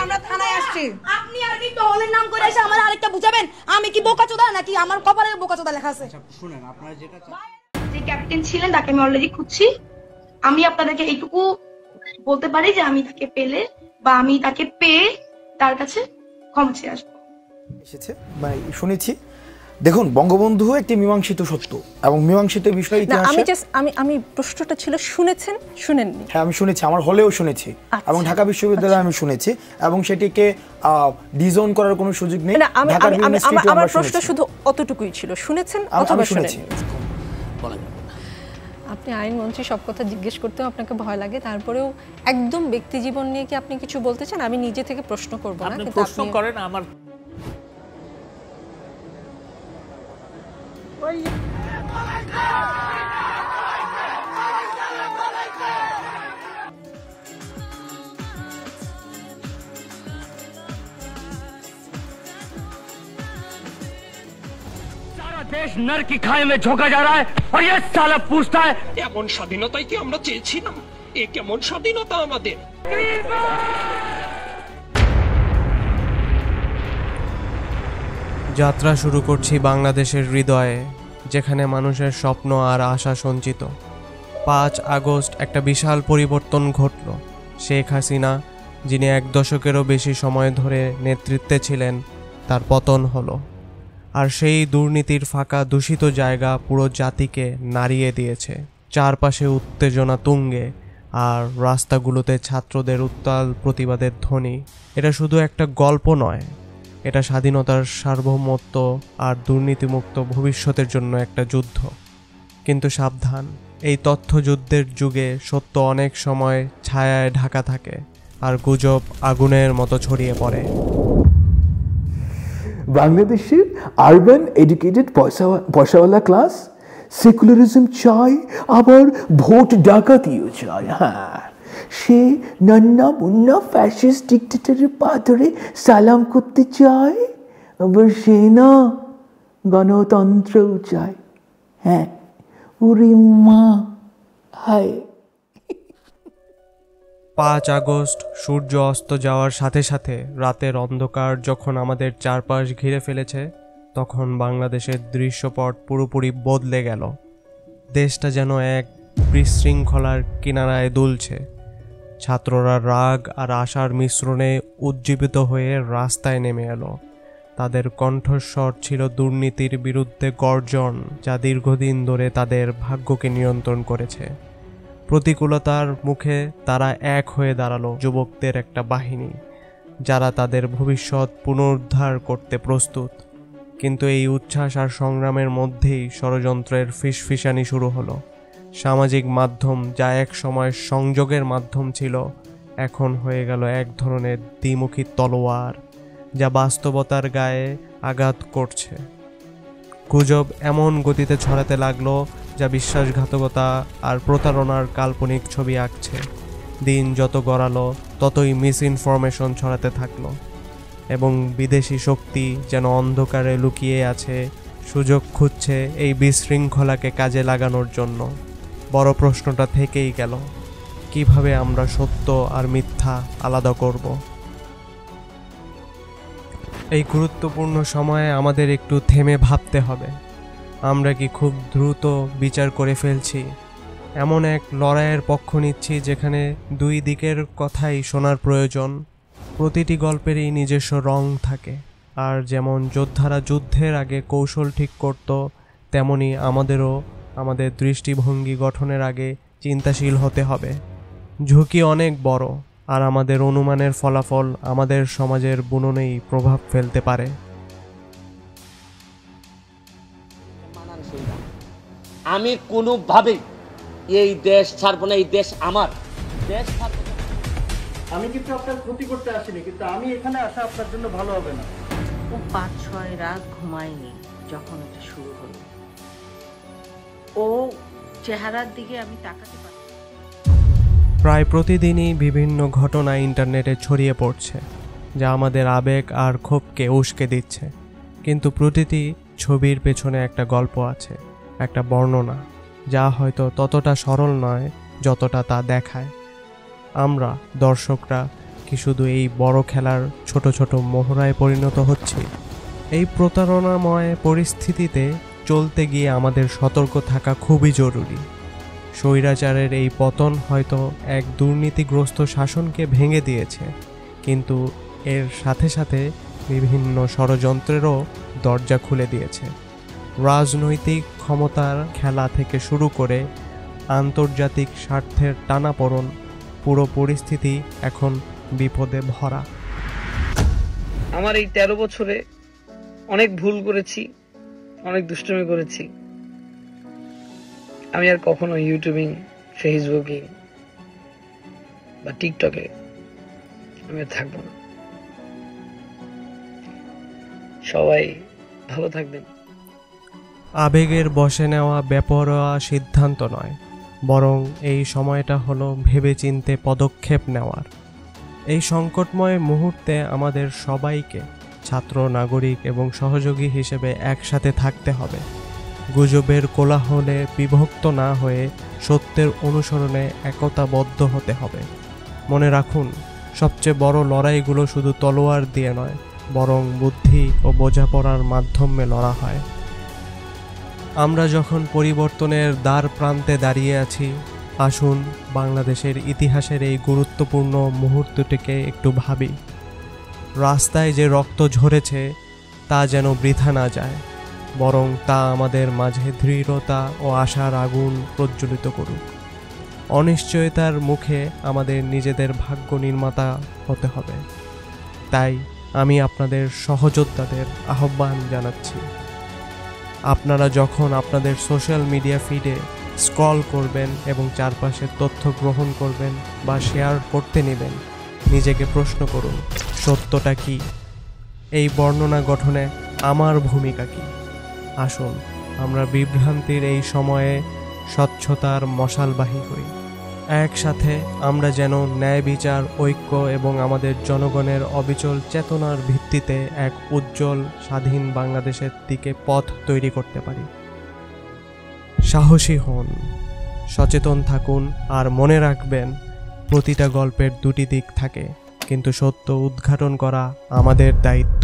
আমরা থানায় আসছি। আপনি আর কি টহলের নাম করে এসে আমার আরেকটা বুঝাবেন আমি কি বোকাচোদা নাকি আমার কপালে বোকাচোদা লেখা আছে? শুনেন, আপনারা যেটা যে ক্যাপ্টেন ছিলেন তাকে আমি অলরেডি খুঁজছি। আমি আপনাদেরকে এইটুকু বলতে পারি যে আমি তাকে পেলে বা আমি তাকে পেয়ে তার কাছে ক্ষমা চেয়ে আসবো। এসেছে মানে শুনেছি। দেখুন, বঙ্গবন্ধু একটি মীমাংসিত সত্য এবং মীমাংসিত বিষয় ইতিহাসে। আমি প্রশ্নটা ছিল শুনেছেন শুনেননি? হ্যাঁ, আমি শুনেছি, আমার হলেও শুনেছি এবং ঢাকা বিশ্ববিদ্যালয়ে আমি শুনেছি এবং সেটিকে ডিজোন করার কোনো সুযোগ নেই। আমার প্রশ্ন শুধু অতটুকুই ছিল, শুনেছেন অথবা শুনেননি। আপনি আইনমন্ত্রী, সব কথা জিজ্ঞেস করতেও আপনাকে ভয় লাগে, তারপরেও একদম ব্যক্তি জীবন নিয়ে কি আপনি কিছু বলতে চান? আমি নিজে থেকে প্রশ্ন করব না, কিন্তু প্রশ্ন করেন। আমার देश नर की खाई में झोंका जा रहा है और ये साला पूछता है এমন স্বাধীনতাই কি আমরা চেয়েছিলাম? এ কেমন স্বাধীনতা আমাদের? যাত্রা শুরু করছি বাংলাদেশের হৃদয়ে, যেখানে মানুষের স্বপ্ন আর আশা সঞ্চিত। 5 আগস্ট একটা বিশাল পরিবর্তন ঘটল। শেখ হাসিনা, যিনি 1 দশকেরও বেশি সময় ধরে নেতৃত্বে ছিলেন, তার পতন হলো। আর সেই দুর্নীতির ফাঁকা দূষিত জায়গা পুরো জাতিকে নাড়িয়ে দিয়েছে। চারপাশে উত্তেজনা তুঙ্গে, আর রাস্তাগুলোতে ছাত্রদের উত্তাল প্রতিবাদের ধ্বনি। এটা শুধু একটা গল্প নয়, এটা স্বাধীনতার সার্বভৌমত্ব আর দুর্নীতিমুক্ত ভবিষ্যতের জন্য একটা যুদ্ধ। কিন্তু সাবধান, এই তথ্যযুদ্ধের যুগে সত্য অনেক সময় ছায়ায় ঢাকা থাকে আর গুজব আগুনের মতো ছড়িয়ে পড়ে। বাংলাদেশের আরবান এডুকেটেড পয়সাওয়ালা ক্লাস সেকুলারিজম চায়, আবার ভোট ডাকাতিও চায়। হ্যাঁ, সে নান্না মুন্না ফ্যাসিস্ট ডিক্টেটরের পা ধরে সালাম করতে চায়, আবার সে না গণতন্ত্রও চায়। হ্যাঁ, ওরে মা, হায়। 5 আগস্ট সূর্য অস্ত যাওয়ার সাথে সাথে রাতের অন্ধকার যখন আমাদের চারপাশ ঘিরে ফেলেছে, তখন বাংলাদেশের দৃশ্যপট পুরোপুরি বদলে গেল। দেশটা যেন এক বিশৃঙ্খলার কিনারায় দুলছে। ছাত্ররা রাগ আর আশার মিশ্রণে উজ্জীবিত হয়ে রাস্তায় নেমে এলো। তাদের কণ্ঠস্বর ছিল দুর্নীতির বিরুদ্ধে গর্জন, যা দীর্ঘদিন ধরে তাদের ভাগ্যকে নিয়ন্ত্রণ করেছে। প্রতিকূলতার মুখে তারা এক হয়ে দাঁড়ালো যুবকদের একটা বাহিনী, যারা তাদের ভবিষ্যৎ পুনরুদ্ধার করতে প্রস্তুত। কিন্তু এই উচ্ছ্বাস আর সংগ্রামের মধ্যেই ষড়যন্ত্রের ফিসফিসানি শুরু হলো। সামাজিক মাধ্যম, যা এক সময় সংযোগের মাধ্যম ছিল, এখন হয়ে গেল এক ধরনের দ্বিমুখী তলোয়ার, যা বাস্তবতার গায়ে আঘাত করছে। গুজব এমন গতিতে ছড়াতে লাগলো যা বিশ্বাসঘাতকতা আর প্রতারণার কাল্পনিক ছবি আঁকছে। দিন যত গড়ালো ততই মিস ইনফরমেশন ছড়াতে থাকলো, এবং বিদেশি শক্তি যেন অন্ধকারে লুকিয়ে আছে, সুযোগ খুঁজছে এই বিশৃঙ্খলাকে কাজে লাগানোর জন্য। বড় প্রশ্নটা থেকেই গেল, কিভাবে আমরা সত্য আর মিথ্যা আলাদা করব? এই গুরুত্বপূর্ণ সময়ে আমাদের একটু থেমে ভাবতে হবে। আমরা কি খুব দ্রুত বিচার করে ফেলছি? এমন এক লড়াইয়ের পক্ষ নিচ্ছি যেখানে দুই দিকের কথাই শোনার প্রয়োজন। প্রতিটি গল্পেরই নিজস্ব রং থাকে, আর যেমন যোদ্ধারা যুদ্ধের আগে কৌশল ঠিক করত, তেমনি আমাদেরও আমাদের দৃষ্টিভঙ্গি গঠনের আগে চিন্তাশীল হতে হবে। ঝুঁকি অনেক বড়, আর আমাদের অনুমানের ফলাফল আমাদের সমাজের বুননেই প্রভাব ফেলতে পারে। আমি কোনোভাবেই এই দেশ ছাড়বো না। এই দেশ আমার দেশ। আমি কিন্তু আপনার ক্ষতি করতে আসিনি, কিন্তু আমি এখানে আসা আপনার জন্য ভালো হবে না। ও 5-6 রাত ঘুমায়নি যখন এটা শুরু হলো। ও চেহারার দিকে আমি তাকাতে পারি। প্রায় প্রতিদিনই বিভিন্ন ঘটনা ইন্টারনেটে ছড়িয়ে পড়ছে, যা আমাদের আবেগ আর ক্ষোভকে উস্কে দিচ্ছে। কিন্তু প্রতিটি ছবির পেছনে একটা গল্প আছে, একটা বর্ণনা, যা হয়তো ততটা সরল নয় যতটা তা দেখায়। আমরা দর্শকরা কি শুধু এই বড় খেলার ছোট ছোট মোহরায় পরিণত হচ্ছে? এই প্রতারণাময় পরিস্থিতিতে চলতে গিয়ে আমাদের সতর্ক থাকা খুবই জরুরি। স্বৈরাচারের এই পতন হয়তো এক দুর্নীতিগ্রস্ত শাসনকে ভেঙে দিয়েছে, কিন্তু এর সাথে সাথে বিভিন্ন ষড়যন্ত্রেরও দরজা খুলে দিয়েছে। রাজনৈতিক ক্ষমতার খেলা থেকে শুরু করে আন্তর্জাতিক স্বার্থের টানাপোড়েন, পুরো পরিস্থিতি এখন বিপদে ভরা। আমার এই 13 বছরে অনেক ভুল করেছি, অনেক দুষ্টুমি করেছি। আমি আর কখনো ইউটিউবিং, ফেসবুকিং বা টিকটকে আমি আর থাকবো না। সবাই ভালো থাকবেন। আবেগের বশে নেওয়া বেপরোয়া সিদ্ধান্ত নয়, বরং এই সময়টা হলো ভেবেচিন্তে পদক্ষেপ নেওয়ার। এই সংকটময় মুহূর্তে আমাদের সবাইকে ছাত্র, নাগরিক এবং সহযোগী হিসেবে একসাথে থাকতে হবে। গুজবের কোলাহলে বিভক্ত না হয়ে সত্যের অনুসরণে একতাবদ্ধ হতে হবে। মনে রাখুন, সবচেয়ে বড় লড়াইগুলো শুধু তলোয়ার দিয়ে নয়, বরং বুদ্ধি ও বোঝাপড়ার মাধ্যমে লড়া হয়। আমরা যখন পরিবর্তনের দ্বার প্রান্তে দাঁড়িয়ে আছি, আসুন বাংলাদেশের ইতিহাসের এই গুরুত্বপূর্ণ মুহূর্তটিকে একটু ভাবি। রাস্তায় যে রক্ত ঝরেছে তা যেন বৃথা না যায়, বরং তা আমাদের মাঝে দৃঢ়তা ও আশার আগুন প্রজ্বলিত করুক। অনিশ্চয়তার মুখে আমাদের নিজেদের ভাগ্য নির্মাতা হতে হবে। তাই আমি আপনাদের সহযোদ্ধাদের আহ্বান জানাচ্ছি, আপনারা যখন আপনাদের সোশ্যাল মিডিয়া ফিডে স্ক্রল করবেন এবং চারপাশের তথ্য গ্রহণ করবেন বা শেয়ার করতে নেবেন, নিজেকে প্রশ্ন করুন, সত্যটা কি? এই বর্ণনা গঠনে আমার ভূমিকা কি? আসুন আমরা বিভ্রান্তির এই সময়ে স্বচ্ছতার মশালবাহী হই। একসাথে আমরা যেন ন্যায় বিচার, ঐক্য এবং আমাদের জনগণের অবিচল চেতনার ভিত্তিতে এক উজ্জ্বল স্বাধীন বাংলাদেশের দিকে পথ তৈরি করতে পারি। সাহসী হন, সচেতন থাকুন, আর মনে রাখবেন, প্রতিটা গল্পের দুটি দিক থাকে, কিন্তু সত্য উদ্ঘাটন করা আমাদের দায়িত্ব।